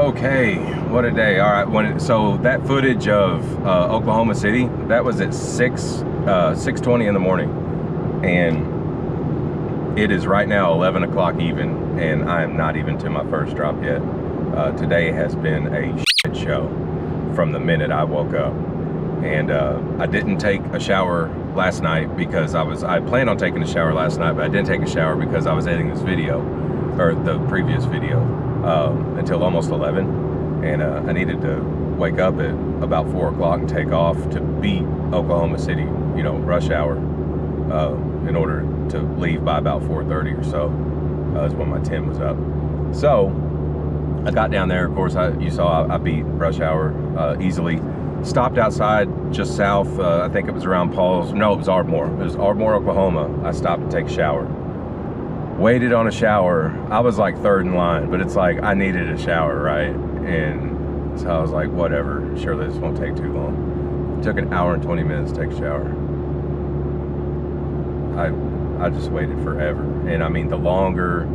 Okay, what a day. All right, so that footage of Oklahoma City, that was at 6:20 in the morning, and it is right now 11 o'clock even, and I am not even to my first drop yet. Today has been a shit show from the minute I woke up, and I didn't take a shower last night because I planned on taking a shower last night, but I didn't take a shower because I was editing this video, or the previous video, until almost 11, and I needed to wake up at about 4 o'clock and take off to beat Oklahoma City, you know, rush hour, in order to leave by about 4:30 or so, is when my 10 was up. So I got down there. Of course, you saw I beat rush hour easily. Stopped outside just south, I think it was around Paul's, no, it was Ardmore. It was Ardmore, Oklahoma. I stopped to take a shower. Waited on a shower. I was like third in line, but it's like I needed a shower, right? And so I was like, whatever, surely this won't take too long. It took an hour and 20 minutes to take a shower. I just waited forever. And I mean, the longer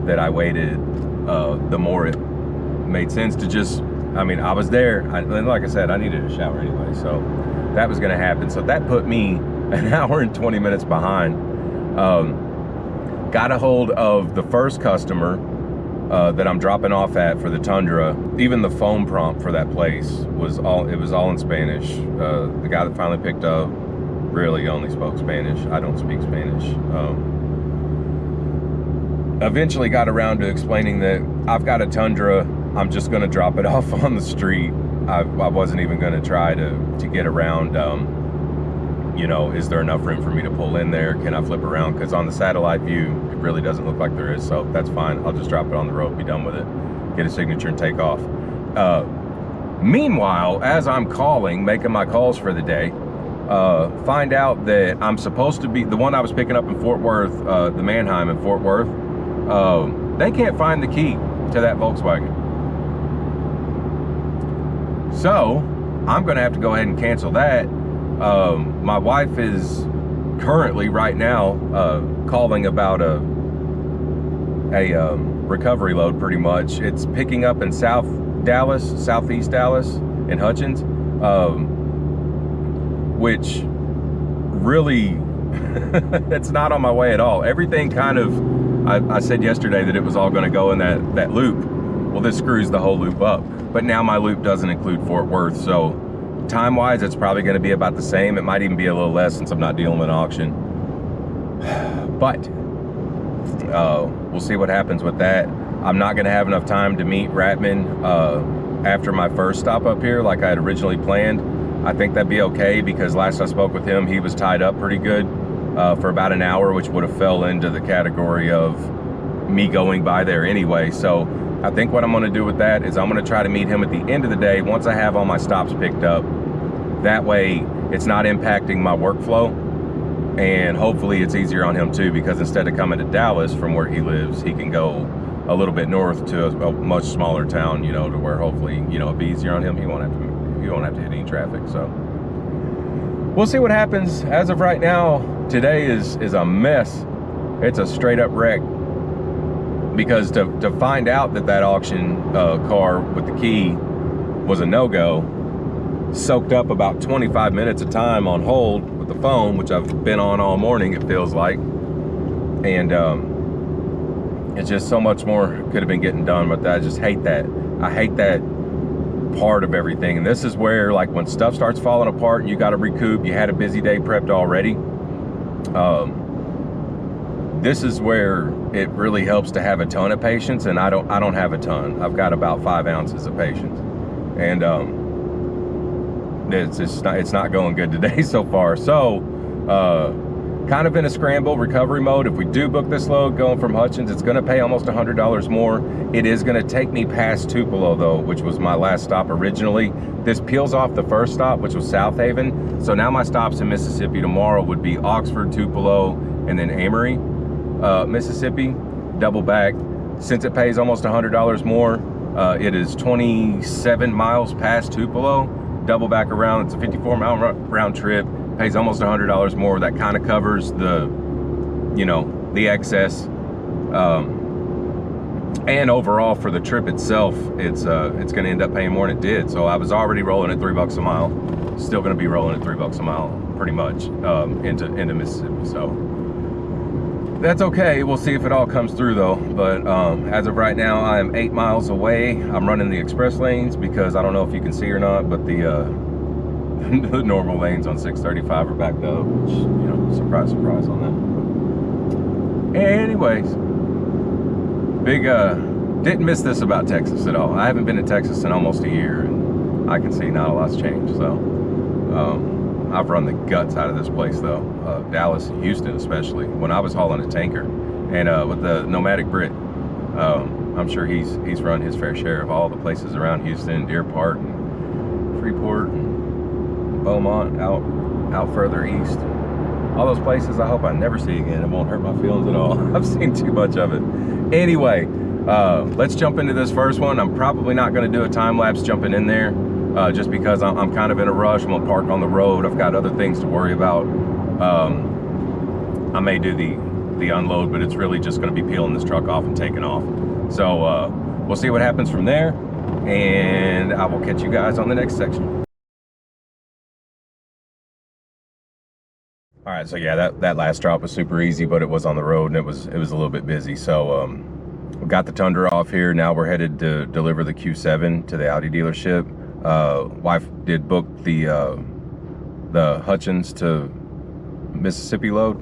that I waited, the more it made sense to just, I mean, I was there. And like I said, I needed a shower anyway, so that was gonna happen. So that put me an hour and 20 minutes behind. Got a hold of the first customer that I'm dropping off at for the Tundra. Even the phone prompt for that place was all in Spanish. The guy that finally picked up really only spoke Spanish. I don't speak Spanish. Eventually got around to explaining that I've got a Tundra. I'm just gonna drop it off on the street. I wasn't even gonna try to get around, you know, is there enough room for me to pull in there? Can I flip around? Because on the satellite view, it really doesn't look like there is, so that's fine. I'll just drop it on the road, be done with it, get a signature and take off. Meanwhile, as I'm making my calls for the day, find out that I'm supposed to be, the one I was picking up in Fort Worth, the Mannheim in Fort Worth, they can't find the key to that Volkswagen. So I'm gonna have to go ahead and cancel that. My wife is currently right now calling about a recovery load, pretty much. It's picking up in southeast Dallas in Hutchins, which really it's not on my way at all. Everything kind of, I said yesterday that it was all gonna go in that loop. Well, this screws the whole loop up. But now my loop doesn't include Fort Worth, so time-wise, it's probably going to be about the same. It might even be a little less since I'm not dealing with an auction. But we'll see what happens with that. I'm not going to have enough time to meet Ratman after my first stop up here like I had originally planned. I think that'd be okay because last I spoke with him, he was tied up pretty good for about an hour, which would have fell into the category of me going by there anyway. So I think what I'm gonna do with that is I'm gonna try to meet him at the end of the day once I have all my stops picked up. That way it's not impacting my workflow, and hopefully it's easier on him too, because instead of coming to Dallas from where he lives, he can go a little bit north to a much smaller town, you know, to where hopefully, you know, it'll be easier on him. He won't have to hit any traffic. So we'll see what happens. As of right now, today is a mess. It's a straight up wreck. Because to find out that auction car with the key was a no-go, soaked up about 25 minutes of time on hold with the phone, which I've been on all morning, it feels like. And it's just so much more could have been getting done, but I just hate that. I hate that part of everything. And this is where, like, when stuff starts falling apart and you got to recoup, you had a busy day prepped already. This is where it really helps to have a ton of patience, and I don't have a ton. I've got about 5 ounces of patience, and it's not going good today so far. So kind of in a scramble recovery mode. If we do book this load going from Hutchins, it's going to pay almost $100 more. It is going to take me past Tupelo though, which was my last stop originally. This peels off the first stop, which was South Haven. So now my stops in Mississippi tomorrow would be Oxford, Tupelo, and then Amory, Mississippi, double back. Since it pays almost $100 more, it is 27 miles past Tupelo, double back around. It's a 54-mile round trip, pays almost $100 more. That kind of covers the, you know, the excess. And overall for the trip itself, it's going to end up paying more than it did. So I was already rolling at $3 a mile, still going to be rolling at $3 a mile pretty much into Mississippi. So that's okay. We'll see if it all comes through though. But as of right now, I am 8 miles away. I'm running the express lanes because I don't know if you can see or not, but the the normal lanes on 635 are backed up, which, you know, surprise, surprise on that. Anyways, didn't miss this about Texas at all. I haven't been to Texas in almost a year, and I can see not a lot's changed. So I've run the guts out of this place though. Dallas, Houston especially, when I was hauling a tanker, and with the Nomadic Brit, I'm sure he's run his fair share of all the places around Houston, Deer Park, and Freeport, and Beaumont, out further east. All those places I hope I never see again. It won't hurt my feelings at all. I've seen too much of it. Anyway, let's jump into this first one. I'm probably not going to do a time lapse jumping in there, just because I'm kind of in a rush. I'm gonna park on the road. I've got other things to worry about. I may do the unload, but it's really just going to be peeling this truck off and taking off. So we'll see what happens from there, and I will catch you guys on the next section. All right, so yeah, that last drop was super easy, but it was on the road and it was a little bit busy. So we got the Tundra off here. Now we're headed to deliver the Q7 to the Audi dealership. Wife did book the Hutchins to Mississippi load,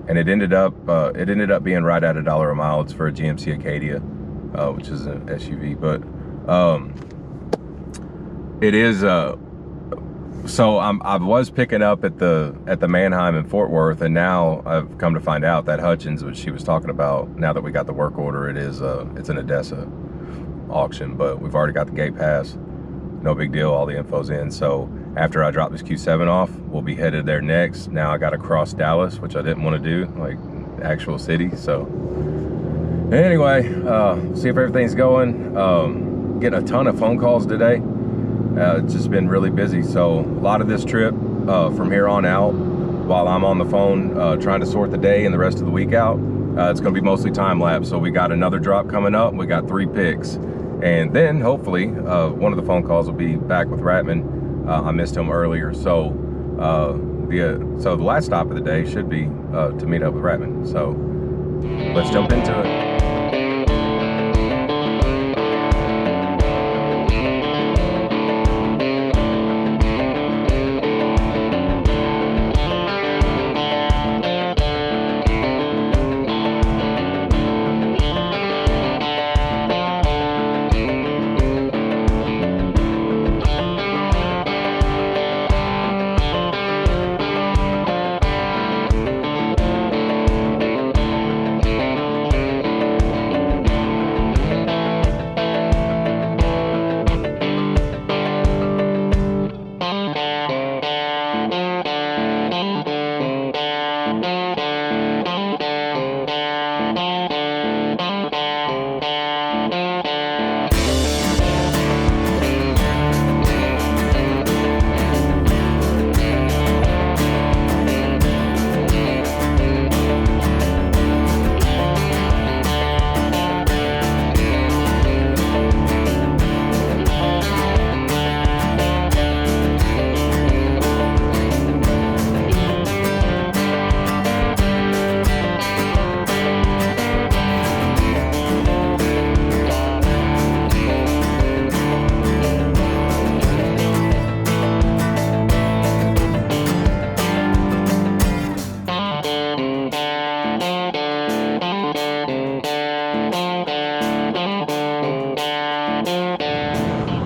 and it ended up being right at $1 a mile. It's for a GMC Acadia, which is an SUV, but it is. So I was picking up at the Manheim in Fort Worth, and now I've come to find out that Hutchins, which she was talking about, now that we got the work order, it's an Odessa auction, but we've already got the gate pass. No big deal, all the info's in. So after I drop this Q7 off, we'll be headed there next. Now I got to cross Dallas, which I didn't want to do, like the actual city. So anyway, see if everything's going. Getting a ton of phone calls today. It's just been really busy. So a lot of this trip from here on out, while I'm on the phone trying to sort the day and the rest of the week out, it's going to be mostly time lapse. So we got another drop coming up. We got 3 picks, and then hopefully one of the phone calls will be back with Ratman. I missed him earlier, so the last stop of the day should be to meet up with Ratman. So let's jump into it.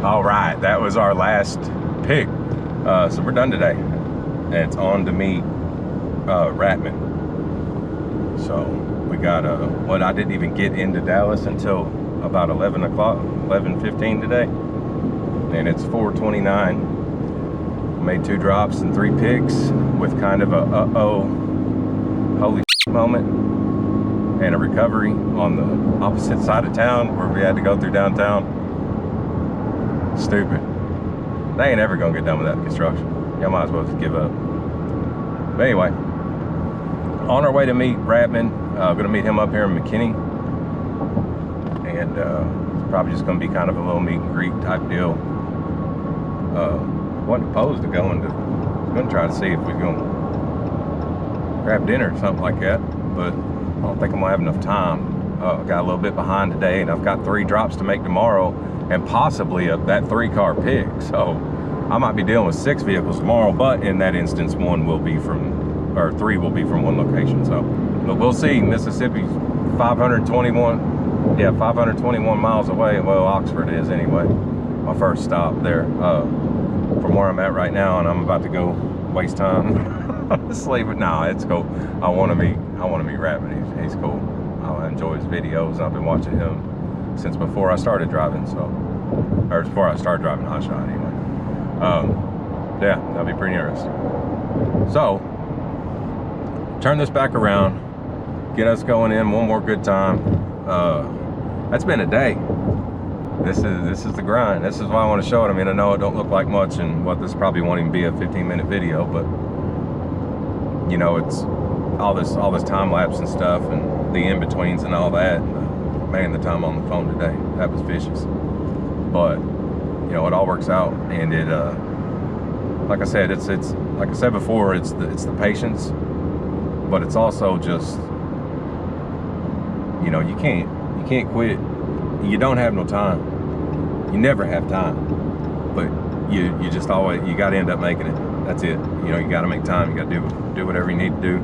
All right, that was our last pick. So we're done today, and it's on to meet Ratman. So we got well, I didn't even get into Dallas until about 11 o'clock, 11:15 today, and it's 4:29. Made 2 drops and 3 picks with kind of a holy moment and a recovery on the opposite side of town where we had to go through downtown. Stupid. They ain't ever gonna get done with that construction. Y'all might as well just give up. But anyway, on our way to meet Ratman, gonna meet him up here in McKinney. and it's probably just going to be kind of a little meet and greet type deal. Wasn't opposed to going to try to see if we're going to grab dinner or something like that, but I don't think I'm gonna have enough time. Got a little bit behind today, and I've got 3 drops to make tomorrow, and possibly that 3-car pig. So I might be dealing with 6 vehicles tomorrow, but in that instance, 3 will be from one location. So, but we'll see. Mississippi's 521 miles away. Well, Oxford is anyway. My first stop there from where I'm at right now, and I'm about to go waste time sleep. But no, it's cool. I want to meet Ratman. He's cool. I enjoy his videos. I've been watching him since before I started driving, or before I started driving HOTSHOT anyway. Yeah, that'll be pretty interesting. So, turn this back around, get us going in one more good time. That's been a day. This is the grind. This is why I want to show it. I mean, I know it don't look like much, and what this probably won't even be a 15-minute video, but you know, it's all this time lapse and stuff, and the in-betweens and all that. Man, the time on the phone today, that was vicious. But you know, it all works out, and it like I said, it's like I said before, it's the patience, but it's also just, you know, you can't quit. You don't have no time. You never have time, but you just always, you got to end up making it. That's it. You know, you got to make time. You got to do whatever you need to do.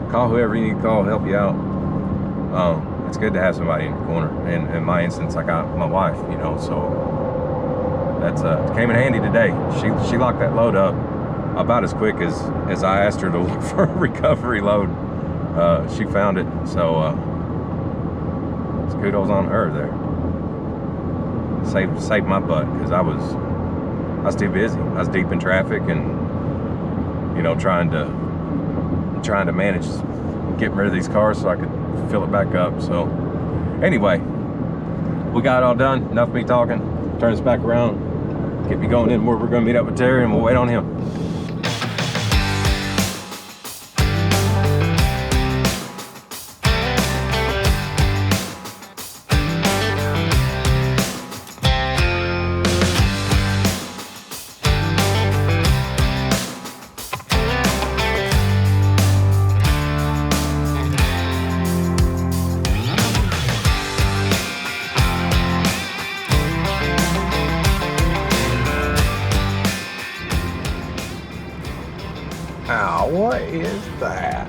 Call whoever you need to call, help you out. It's good to have somebody in your corner. And in my instance, I got my wife, you know, so that's came in handy today. She locked that load up about as quick as I asked her to look for a recovery load. She found it, so it's kudos on her there. Saved my butt, because I was too busy. I was deep in traffic, and you know, trying to manage getting rid of these cars so I could fill it back up. So anyway, we got it all done. Enough of me talking. Turn this back around, get me going in where we're going to meet up with Terry, and we'll wait on him. Ow, what is that?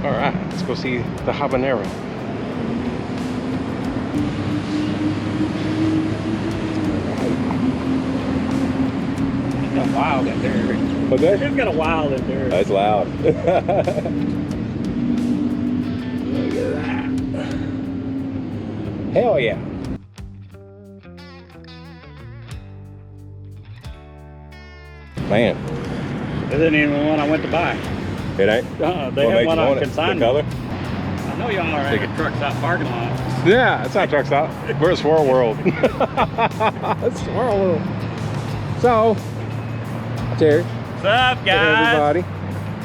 All right, let's go see the habanero. It's got wild in there. What's that? It's got a wild in there. That's loud. Look at that. Hell yeah. Man. This isn't even the one I went to buy. It ain't? They have one on consignment. The color? I know y'all are at a truck stop parking lot. Yeah, it's not a truck stop. We're a Swirl World. It's Swirl World. So, Terry. What's up, guys? Hey, everybody.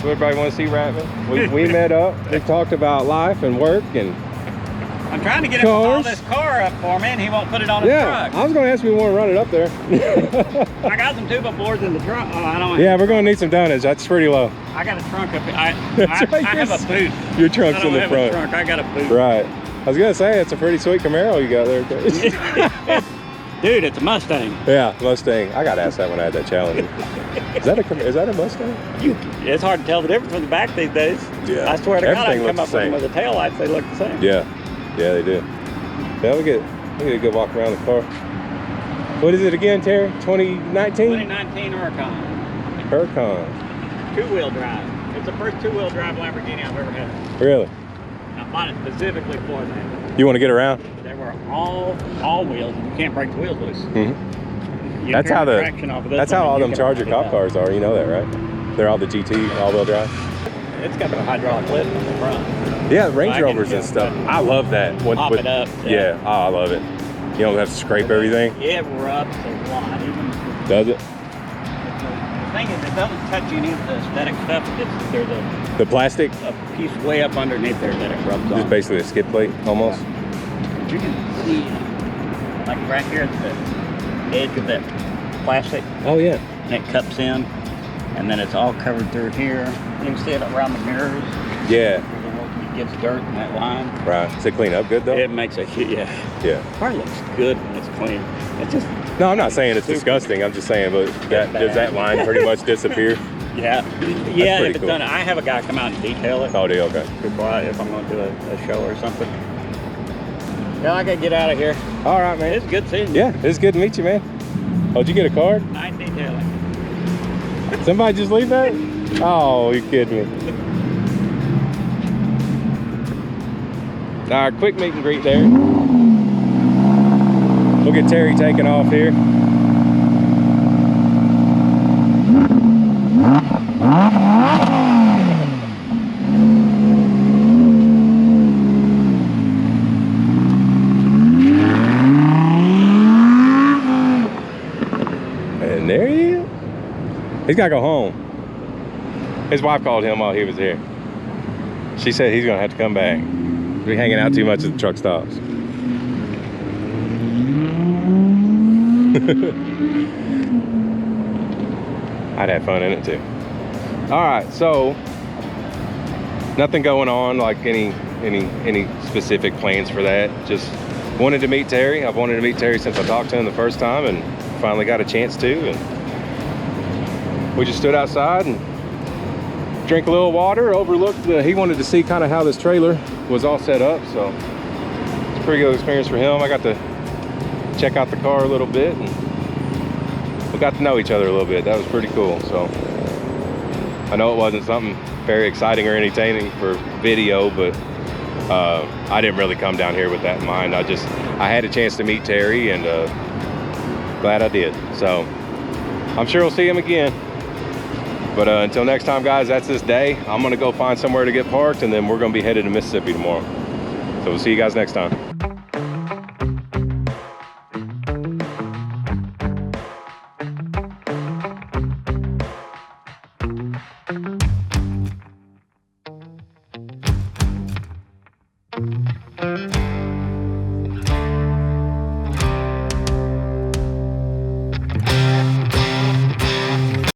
So everybody want to see Ratman? We met up. We talked about life and work and I'm trying to get him to haul this car up for me, and he won't put it on his truck. I was going to ask if we want to run it up there. I got some 2x4s in the trunk. Oh, I don't. Yeah, we're going to need some donuts. That's pretty low. I got a trunk up here. I have a boot. Your trunk's in the front. A trunk. I got a boot. Right. I was going to say, it's a pretty sweet Camaro you got there. Dude, it's a Mustang. Yeah, Mustang. I got asked that when I had that challenge. Is that a Mustang? It's hard to tell the difference from the back these days. Yeah. I swear to God, I Everything can come looks up the with them with the taillights. They look the same. Yeah. Yeah, they do. Yeah, we get a good walk around the car. What is it again, Terry? 2019? 2019 Huracan. Huracan. Two-wheel drive. It's the first two-wheel drive Lamborghini I've ever had. Really? I bought it specifically for that. You want to get around? They were all wheels, and you can't break the wheels loose. Mm-hmm. That's how all them Charger cop cars are. You know that, right? They're all the GT all-wheel drive. It's got a hydraulic lift on the front. Yeah, Range Rovers and stuff. I love that. Pop it up. Yeah, oh, I love it. You don't have to scrape everything. It rubs a lot. Does it? The thing is, it doesn't touch any of the aesthetic stuff. There's The plastic? a piece way up underneath there that it rubs on. Just basically a skid plate, almost? Yeah. You can see, like right here at the edge of that plastic. Oh, yeah. And it cups in, and then it's all covered through here. You can see it around the mirrors. Yeah. It gets dirt in that line. Right. Does it clean up good, though? It makes a Yeah. car looks good when it's clean. It just No, I'm not saying it's disgusting. I'm just saying, but does that line pretty much disappear? yeah, pretty if it's cool. done. I have a guy come out and detail it Oh, do you? Okay. before if I'm going to do a show or something. Yeah, I gotta get out of here. All right, man. It's good seeing you. Yeah, it's good to meet you, man. Oh, did you get a card? Nice detailing. Somebody just leave that? Oh, you kidding me? All right, quick meet and greet there. We'll get Terry taken off here. And there he is. He's gotta go home. His wife called him while he was here. She said he's gonna have to come back. We're hanging out too much at the truck stops. I'd have fun in it too. All right, so nothing going on, like any specific plans for that. Just wanted to meet Terry. I've wanted to meet Terry since I talked to him the first time, and finally got a chance to. And we just stood outside and drank a little water, overlooked he wanted to see kind of how this trailer was all set up, so it's a pretty good experience for him. I got to check out the car a little bit, and we got to know each other a little bit. That was pretty cool. So I know it wasn't something very exciting or entertaining for video, but I didn't really come down here with that in mind. I had a chance to meet Terry, and glad I did. So I'm sure we'll see him again. But until next time, guys, that's this day. I'm gonna go find somewhere to get parked, and then we're gonna be headed to Mississippi tomorrow. So we'll see you guys next time.